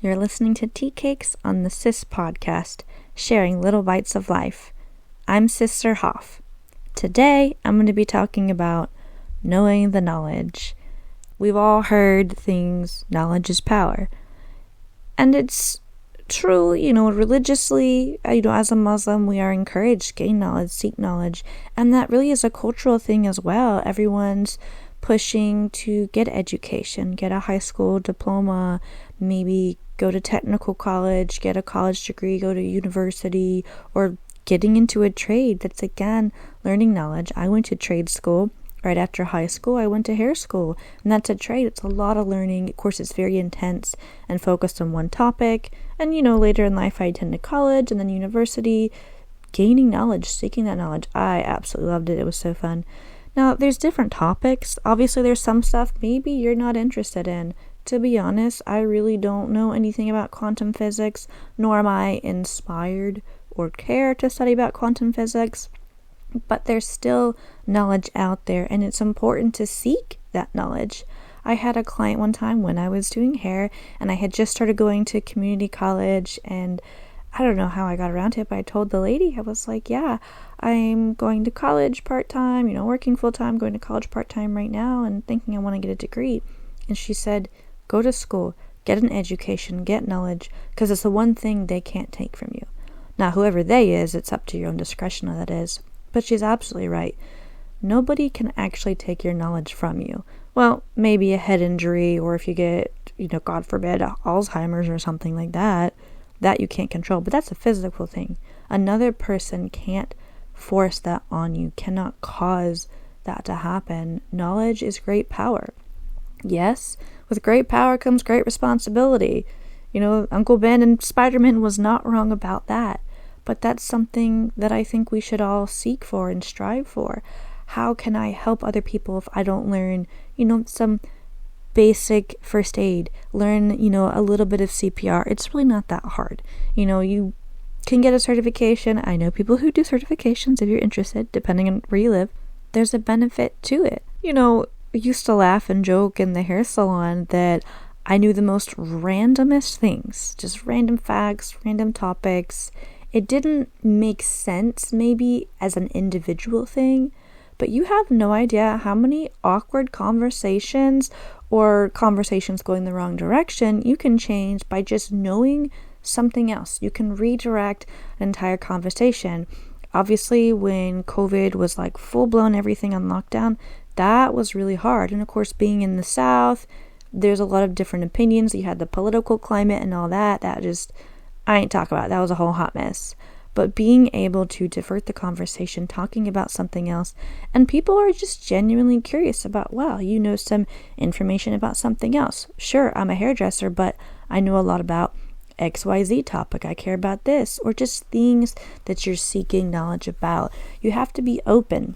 You're listening to Teacakes on the Sis podcast, sharing little bites of life. I'm Sister Hoff. Today, I'm going to be talking about knowing the knowledge. We've all heard things, knowledge is power. And it's true, religiously, as a Muslim, we are encouraged, gain knowledge, seek knowledge. And that really is a cultural thing as well. Everyone's pushing to get education, get a high school diploma, maybe go to technical college, get a college degree, go to university, or getting into a trade. That's, again, learning knowledge. I went to trade school. Right after high school, I went to hair school, and that's a trade. It's a lot of learning. Of course, it's very intense and focused on one topic. And, later in life, I attended college and then university, gaining knowledge, seeking that knowledge. I absolutely loved it. It was so fun. Now, there's different topics. Obviously, there's some stuff maybe you're not interested in. To be honest, I really don't know anything about quantum physics, nor am I inspired or care to study about quantum physics. But there's still knowledge out there, and it's important to seek that knowledge. I had a client one time when I was doing hair, and I had just started going to community college, and I don't know how I got around to it, but I told the lady, I was like, yeah, I'm going to college part-time, working full-time, going to college part-time right now, and thinking I want to get a degree. And she said, go to school, get an education, get knowledge, because it's the one thing they can't take from you. Now, whoever they is, it's up to your own discretion who that is. But she's absolutely right. Nobody can actually take your knowledge from you. Well, maybe a head injury, or if you get, God forbid, Alzheimer's or something like that you can't control. But that's a physical thing. Another person can't force that on you, cannot cause that to happen. Knowledge is great power. Yes, with great power comes great responsibility. Uncle Ben and Spider-Man was not wrong about that. But that's something that I think we should all seek for and strive for. How can I help other people if I don't learn, some basic first aid, learn, a little bit of CPR? It's really not that hard. You can get a certification. I know people who do certifications if you're interested, depending on where you live. There's a benefit to it. I used to laugh and joke in the hair salon that I knew the most randomest things, just random facts, random topics. It didn't make sense maybe as an individual thing, but you have no idea how many awkward conversations or conversations going the wrong direction you can change by just knowing something else. You can redirect an entire conversation. Obviously, when COVID was like full-blown everything on lockdown, that was really hard. And of course, being in the South, there's a lot of different opinions. You had the political climate and all that. I ain't talking about it. That was a whole hot mess. But being able to divert the conversation, talking about something else, and people are just genuinely curious about, wow, some information about something else. Sure, I'm a hairdresser, but I know a lot about XYZ topic. I care about this, or just things that you're seeking knowledge about. You have to be open.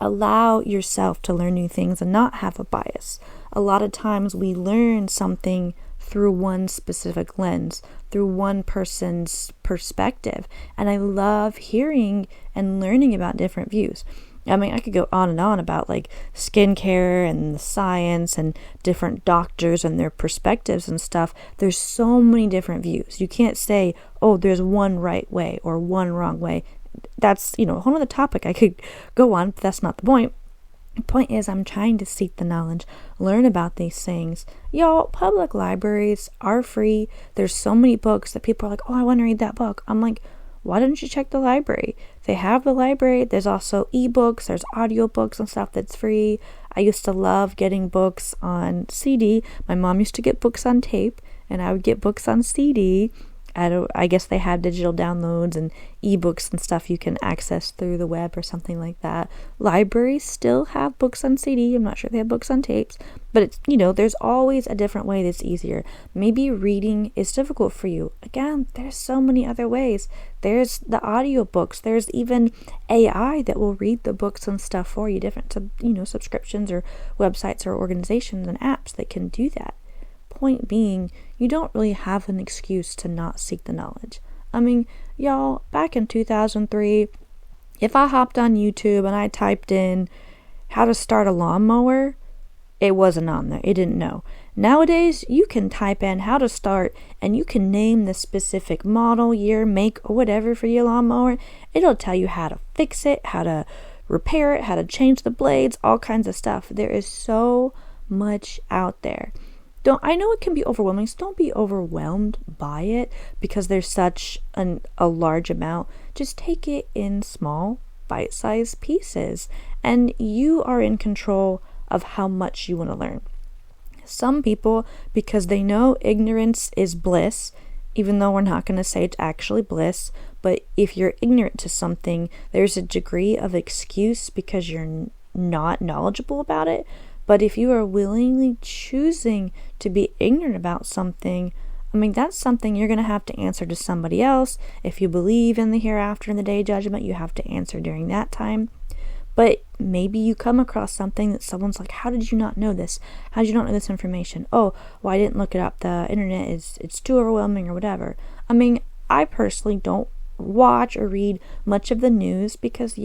Allow yourself to learn new things and not have a bias. A lot of times we learn something through one specific lens, through one person's perspective. And I love hearing and learning about different views. I could go on and on about like skincare and the science and different doctors and their perspectives and stuff. There's so many different views. You can't say, oh, there's one right way or one wrong way. That's, a whole other topic I could go on, but that's not the point. The point is, I'm trying to seek the knowledge, learn about these things. Y'all, public libraries are free. There's so many books that people are like, oh, I want to read that book. I'm like, why don't you check the library? They have the library. There's also ebooks. There's audiobooks and stuff that's free. I used to love getting books on CD. My mom used to get books on tape, and I would get books on CD. I guess they have digital downloads and ebooks and stuff you can access through the web or something like that. Libraries still have books on CD. I'm not sure if they have books on tapes, but it's, there's always a different way that's easier. Maybe reading is difficult for you. Again, there's so many other ways. There's the audiobooks. There's even AI that will read the books and stuff for you, different, subscriptions or websites or organizations and apps that can do that. Point being, you don't really have an excuse to not seek the knowledge. Y'all, back in 2003, if I hopped on YouTube and I typed in how to start a lawnmower, it wasn't on there. It didn't know. Nowadays, you can type in how to start and you can name the specific model, year, make, or whatever for your lawnmower. It'll tell you how to fix it, how to repair it, how to change the blades, all kinds of stuff. There is so much out there. I know it can be overwhelming, so don't be overwhelmed by it because there's such a large amount. Just take it in small, bite-sized pieces, and you are in control of how much you want to learn. Some people, because they know ignorance is bliss, even though we're not going to say it's actually bliss, but if you're ignorant to something, there's a degree of excuse because you're not knowledgeable about it. But if you are willingly choosing to be ignorant about something, that's something you're going to have to answer to somebody else. If you believe in the hereafter and the day of judgment, you have to answer during that time. But maybe you come across something that someone's like, how did you not know this? How did you not know this information? Oh, well, I didn't look it up. The internet it's too overwhelming or whatever. I personally don't watch or read much of the news because,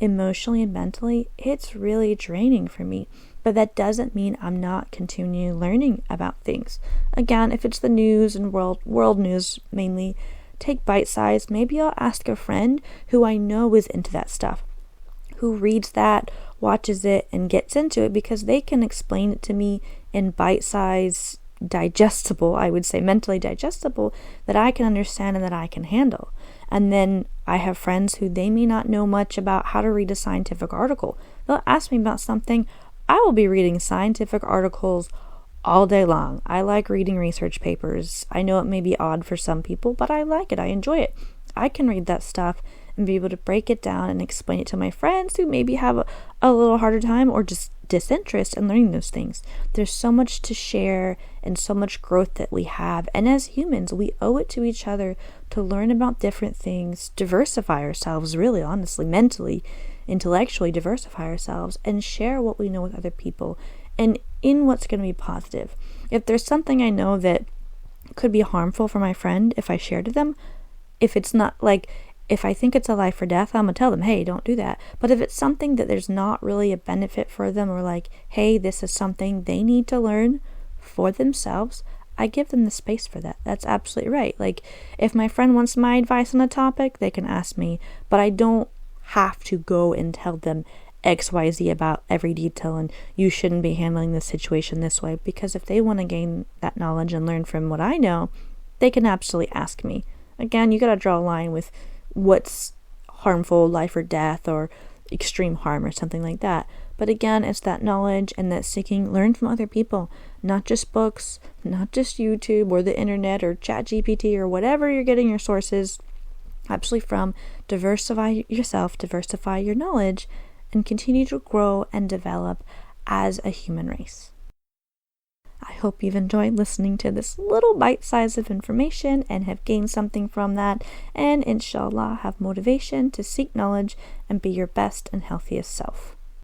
emotionally and mentally, it's really draining for me. But that doesn't mean I'm not continuing learning about things. Again, if it's the news and world news mainly, take bite size. Maybe I'll ask a friend who I know is into that stuff, who reads that, watches it, and gets into it because they can explain it to me in bite size, digestible, I would say mentally digestible, that I can understand and that I can handle. And then I have friends who they may not know much about how to read a scientific article. They'll ask me about something. I will be reading scientific articles all day long. I like reading research papers. I know it may be odd for some people, but I like it. I enjoy it. I can read that stuff and be able to break it down and explain it to my friends who maybe have a little harder time or just disinterest in learning those things. There's so much to share and so much growth that we have. And as humans, we owe it to each other to learn about different things, diversify ourselves, really, honestly, mentally, intellectually diversify ourselves and share what we know with other people and in what's going to be positive. If there's something I know that could be harmful for my friend if I share to them, if it's not if I think it's a life or death, I'm going to tell them, hey, don't do that. But if it's something that there's not really a benefit for them or hey, this is something they need to learn for themselves, I give them the space for that. That's absolutely right. If my friend wants my advice on a topic, they can ask me, but I don't have to go and tell them XYZ about every detail and you shouldn't be handling this situation this way, because if they want to gain that knowledge and learn from what I know, they can absolutely ask me. Again, you got to draw a line with what's harmful, life or death or extreme harm or something like that. But again, it's that knowledge and that seeking, learn from other people, not just books, not just YouTube or the internet or ChatGPT or whatever you're getting your sources absolutely from. Diversify yourself, diversify your knowledge, and continue to grow and develop as a human race. I hope you've enjoyed listening to this little bite size of information and have gained something from that, and inshallah have motivation to seek knowledge and be your best and healthiest self.